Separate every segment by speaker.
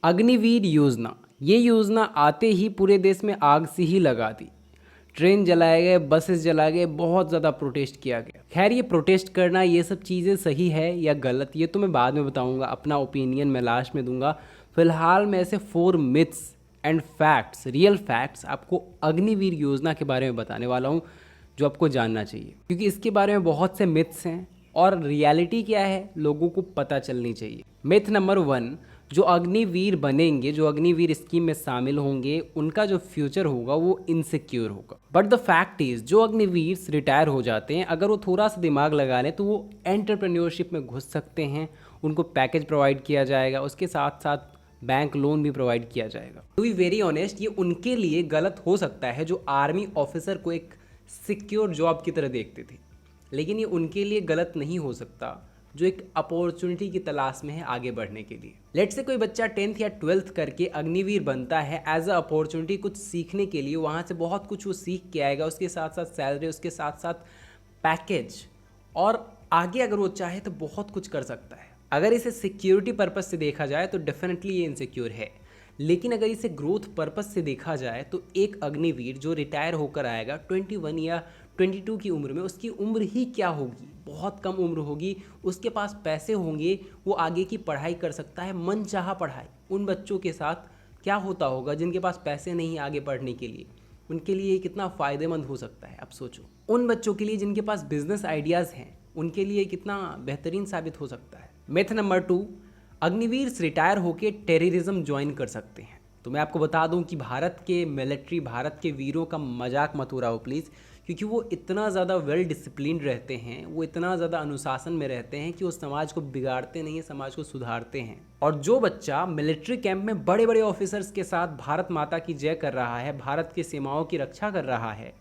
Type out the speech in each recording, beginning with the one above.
Speaker 1: अग्निवीर योजना, ये योजना आते ही पूरे देश में आग सी ही लगा दी। ट्रेन जलाए गए, बसेस जलाए गए, बहुत ज़्यादा प्रोटेस्ट किया गया। खैर, ये प्रोटेस्ट करना, ये सब चीज़ें सही है या गलत, ये तो मैं बाद में बताऊंगा। अपना ओपिनियन मैं लास्ट में दूंगा। फिलहाल मैं ऐसे 4 myths and facts, real facts आपको अग्निवीर योजना के बारे में बताने वाला हूँ, जो आपको जानना चाहिए, क्योंकि इसके बारे में बहुत से मिथ्स हैं और रियलिटी क्या है लोगों को पता चलनी चाहिए। मिथ नंबर 1, जो अग्निवीर बनेंगे, जो अग्निवीर स्कीम में शामिल होंगे, उनका जो फ्यूचर होगा वो इनसिक्योर होगा। बट द फैक्ट इज, जो अग्निवीर रिटायर हो जाते हैं, अगर वो थोड़ा सा दिमाग लगा लें तो वो एंटरप्रेन्योरशिप में घुस सकते हैं। उनको पैकेज प्रोवाइड किया जाएगा, उसके साथ साथ बैंक लोन भी प्रोवाइड किया जाएगा। टू बी वेरी ऑनेस्ट, ये उनके लिए गलत हो सकता है जो आर्मी ऑफिसर को एक सिक्योर जॉब की तरह देखते थे, लेकिन ये उनके लिए गलत नहीं हो सकता जो एक अपॉर्चुनिटी की तलाश में है आगे बढ़ने के लिए। लेट्स से कोई बच्चा 10th या 12th करके अग्निवीर बनता है एज अ अपॉर्चुनिटी कुछ सीखने के लिए, वहाँ से बहुत कुछ वो सीख के आएगा, उसके साथ साथ सैलरी, उसके साथ साथ पैकेज, और आगे अगर वो चाहे तो बहुत कुछ कर सकता है। अगर इसे सिक्योरिटी पर्पस से देखा जाए तो डेफिनेटली ये इनसिक्योर है, लेकिन अगर इसे ग्रोथ पर्पस से देखा जाए तो एक अग्निवीर जो रिटायर होकर आएगा 21 या 22 की उम्र में, उसकी उम्र ही क्या होगी, बहुत कम उम्र होगी, उसके पास पैसे होंगे, वो आगे की पढ़ाई कर सकता है, मनचाहा पढ़ाई। उन बच्चों के साथ क्या होता होगा जिनके पास पैसे नहीं आगे पढ़ने के लिए, उनके लिए ये कितना फ़ायदेमंद हो सकता है। अब सोचो, उन बच्चों के लिए जिनके पास बिजनेस आइडियाज़ हैं, उनके लिए कितना बेहतरीन साबित हो सकता है। मेथ नंबर 2, अग्निवीर रिटायर होकर टेररिज्म ज्वाइन कर सकते हैं। तो मैं आपको बता दूं कि भारत के मिलिट्री, भारत के वीरों का मजाक मत उड़ाओ प्लीज़, क्योंकि वो इतना ज़्यादा वेल डिसिप्लिन्ड रहते हैं, वो इतना ज़्यादा अनुशासन में रहते हैं कि वो समाज को बिगाड़ते नहीं है, समाज को सुधारते हैं। और जो बच्चा मिलिट्री कैंप में बड़े बड़े ऑफिसर्स के साथ भारत माता की जय कर रहा है, भारत की सीमाओं की रक्षा कर रहा है,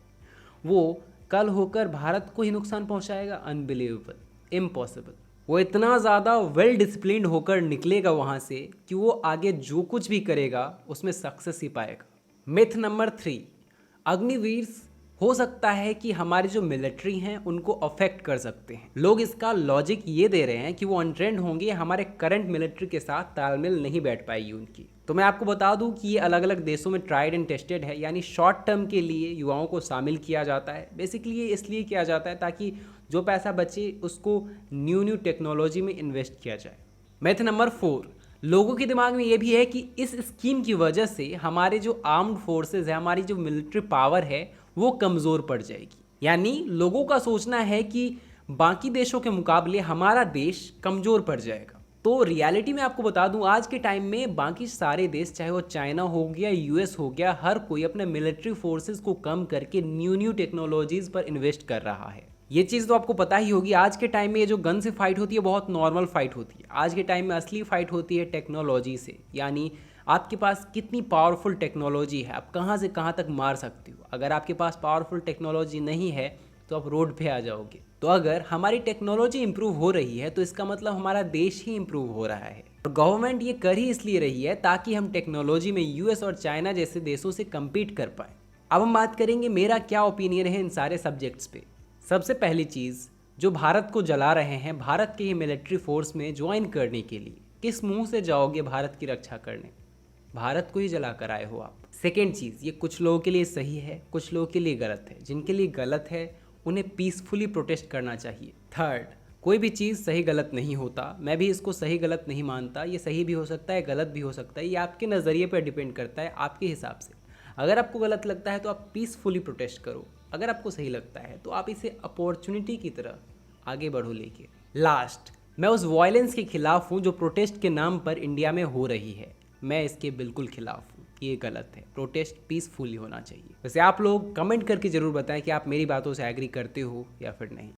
Speaker 1: वो कल होकर भारत को ही नुकसान पहुंचाएगा? Unbelievable, impossible. वो इतना ज़्यादा वेल डिसिप्लिन्ड होकर निकलेगा वहाँ से कि वो आगे जो कुछ भी करेगा उसमें सक्सेस ही पाएगा। मिथ नंबर 3, अग्निवीर हो सकता है कि हमारी जो मिलिट्री हैं उनको अफेक्ट कर सकते हैं। लोग इसका लॉजिक ये दे रहे हैं कि वो अनट्रेंड होंगे, हमारे करंट मिलिट्री के साथ तालमेल नहीं बैठ पाएगी उनकी। तो मैं आपको बता दूं कि ये अलग अलग देशों में ट्राइड एंड टेस्टेड है, यानी शॉर्ट टर्म के लिए युवाओं को शामिल किया जाता है। बेसिकली ये इसलिए किया जाता है ताकि जो पैसा बचे उसको न्यू टेक्नोलॉजी में इन्वेस्ट किया जाए। मैथ नंबर 4, लोगों के दिमाग में ये भी है कि इस स्कीम की वजह से हमारे जो आर्म्ड फोर्सेस है, हमारी जो मिलिट्री पावर है, वो कमज़ोर पड़ जाएगी। यानी लोगों का सोचना है कि बाकी देशों के मुकाबले हमारा देश कमज़ोर पड़ जाएगा। तो रियलिटी में आपको बता दूं, आज के टाइम में बाकी सारे देश, चाहे वो चाइना हो गया, यूएस हो गया, हर कोई अपने मिलिट्री फोर्सेस को कम करके न्यू टेक्नोलॉजीज़ पर इन्वेस्ट कर रहा है। ये चीज़ तो आपको पता ही होगी। आज के टाइम में ये जो गन से फाइट होती है बहुत नॉर्मल फाइट होती है। आज के टाइम में असली फाइट होती है टेक्नोलॉजी से, यानी आपके पास कितनी पावरफुल टेक्नोलॉजी है, आप कहाँ से कहाँ तक मार सकते हो। अगर आपके पास पावरफुल टेक्नोलॉजी नहीं है तो आप रोड पे आ जाओगे। तो अगर हमारी टेक्नोलॉजी इंप्रूव हो रही है तो इसका मतलब हमारा देश ही इंप्रूव हो रहा है। और गवर्नमेंट ये कर ही इसलिए रही है ताकि हम टेक्नोलॉजी में यूएस और चाइना जैसे देशों से कम्पीट कर पाएँ। अब हम बात करेंगे मेरा क्या ओपिनियन है इन सारे सब्जेक्ट्स पे। सबसे पहली चीज़, जो भारत को जला रहे हैं, भारत के ही मिलिट्री फोर्स में ज्वाइन करने के लिए किस मुंह से जाओगे भारत की रक्षा करने? भारत को ही जला कर आए हो आप। सेकेंड चीज़, ये कुछ लोगों के लिए सही है, कुछ लोगों के लिए गलत है। जिनके लिए गलत है उन्हें पीसफुली प्रोटेस्ट करना चाहिए। थर्ड, कोई भी चीज़ सही गलत नहीं होता। मैं भी इसको सही गलत नहीं मानता। ये सही भी हो सकता है, गलत भी हो सकता है। ये आपके नज़रिए पर डिपेंड करता है, आपके हिसाब से। अगर आपको गलत लगता है तो आप पीसफुली प्रोटेस्ट करो, अगर आपको सही लगता है तो आप इसे अपॉर्चुनिटी की तरह आगे बढ़ो लेके। लास्ट, मैं उस वायलेंस के खिलाफ हूँ जो प्रोटेस्ट के नाम पर इंडिया में हो रही है। मैं इसके बिल्कुल खिलाफ हूँ, ये गलत है। प्रोटेस्ट पीसफुली होना चाहिए। वैसे आप लोग कमेंट करके ज़रूर बताएं कि आप मेरी बातों से एग्री करते हो या फिर नहीं।